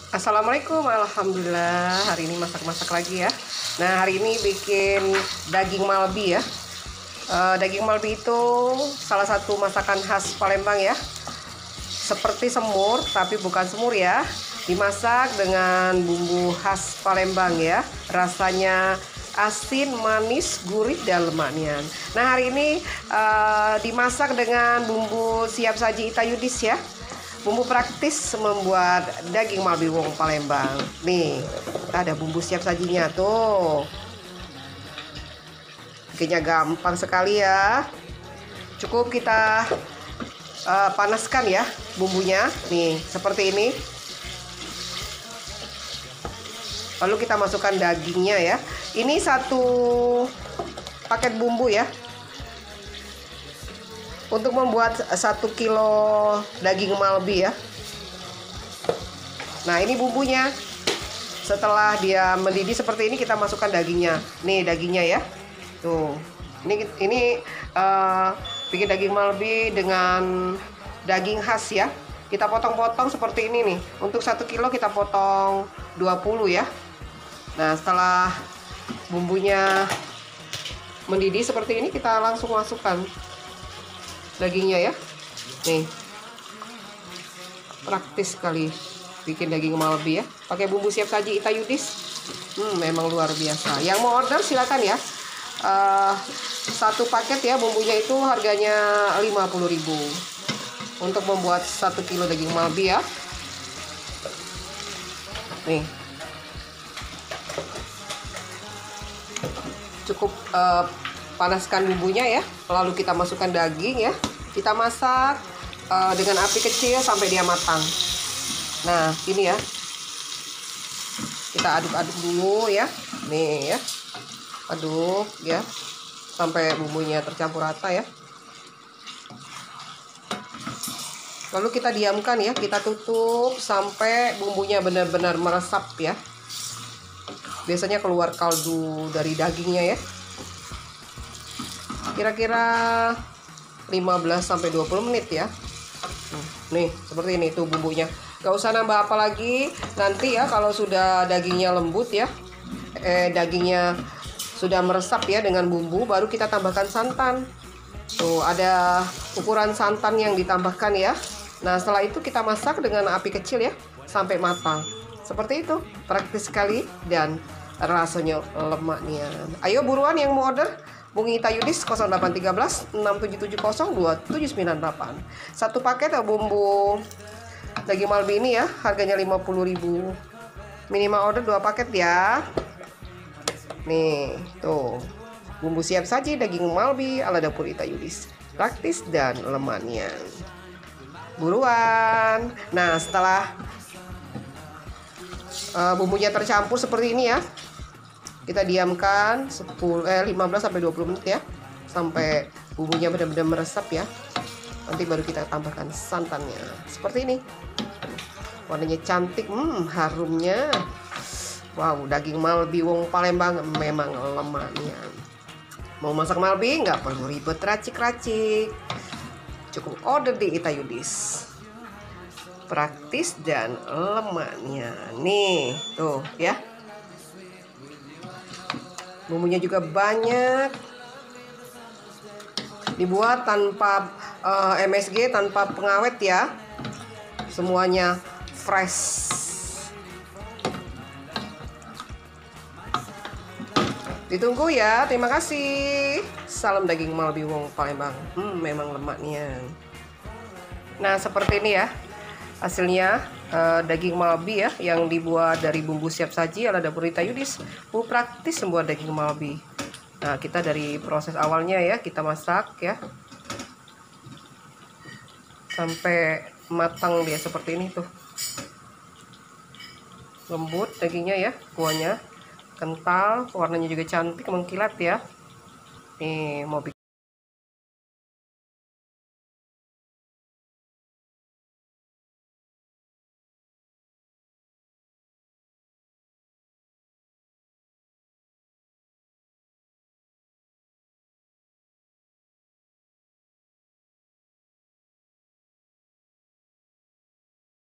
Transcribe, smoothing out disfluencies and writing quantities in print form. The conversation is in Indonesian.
Assalamualaikum, alhamdulillah. Hari ini masak-masak lagi ya. Nah, hari ini bikin daging malbi ya. Daging malbi itu salah satu masakan khas Palembang ya. Seperti semur, tapi bukan semur ya. Dimasak dengan bumbu khas Palembang ya. Rasanya asin, manis, gurih, dan lemaknya. Nah, hari ini dimasak dengan bumbu siap saji Ita Yudis ya. Bumbu praktis membuat daging malbi wong Palembang. Nih, kita ada bumbu siap sajinya tuh. Bikinnya gampang sekali ya. Cukup kita panaskan ya bumbunya. Nih, seperti ini. Lalu kita masukkan dagingnya ya. Ini satu paket bumbu ya. Untuk membuat 1 kilo daging malbi ya. Nah, ini bumbunya. Setelah dia mendidih seperti ini, kita masukkan dagingnya. Nih dagingnya ya. Tuh. Ini bikin daging malbi dengan daging khas ya. Kita potong-potong seperti ini nih. Untuk 1 kilo kita potong 20 ya. Nah, setelah bumbunya mendidih seperti ini, kita langsung masukkan dagingnya ya. Nih, praktis sekali bikin daging malbi ya, pakai bumbu siap saji Ita Yudis. Memang luar biasa. Yang mau order silakan ya. Satu paket ya, bumbunya itu harganya 50.000 untuk membuat 1 kilo daging malbi ya. Nih, cukup panaskan bumbunya ya, lalu kita masukkan daging ya. Kita masak dengan api kecil sampai dia matang. Nah, ini ya, kita aduk-aduk dulu ya. Nih ya, aduk ya sampai bumbunya tercampur rata ya. Lalu kita diamkan ya, kita tutup sampai bumbunya benar-benar meresap ya. Biasanya keluar kaldu dari dagingnya ya. Kira-kira 15-20 menit ya. Nih, seperti ini tuh bumbunya. Gak usah nambah apa lagi. Nanti ya kalau sudah dagingnya lembut ya, dagingnya sudah meresap ya dengan bumbu, baru kita tambahkan santan. Tuh, ada ukuran santan yang ditambahkan ya. Nah, setelah itu kita masak dengan api kecil ya sampai matang. Seperti itu, praktis sekali dan rasanya lemaknya. Ayo buruan yang mau order. Hubungi Ita Yudis 0813 6770 2798. Satu paket bumbu daging malbi ini ya, harganya 50.000. Minimal order 2 paket ya. Nih, tuh. Bumbu siap saji daging malbi ala dapur Ita Yudis. Praktis dan lemaknya. Buruan. Nah, setelah bumbunya tercampur seperti ini ya, kita diamkan 15-20 menit ya, sampai bumbunya benar-benar meresap ya. Nanti baru kita tambahkan santannya seperti ini. Warnanya cantik, harumnya. Wow, daging malbi wong Palembang memang lemaknya. Mau masak malbi nggak perlu ribet racik-racik, cukup order di Ita Yudis. Praktis dan lemaknya. Nih, tuh ya. Bumbunya juga banyak. Dibuat tanpa MSG, tanpa pengawet ya. Semuanya fresh. Ditunggu ya. Terima kasih. Salam daging malbi wong Palembang. Memang lemaknya. Nah, seperti ini ya hasilnya, daging malbi ya, yang dibuat dari bumbu siap saji ala dapur Ita Yudis. Bumbu praktis membuat daging malbi. Nah, kita dari proses awalnya ya, kita masak ya sampai matang dia seperti ini tuh. Lembut dagingnya ya, kuahnya kental, warnanya juga cantik mengkilat ya. Nih, mau bikin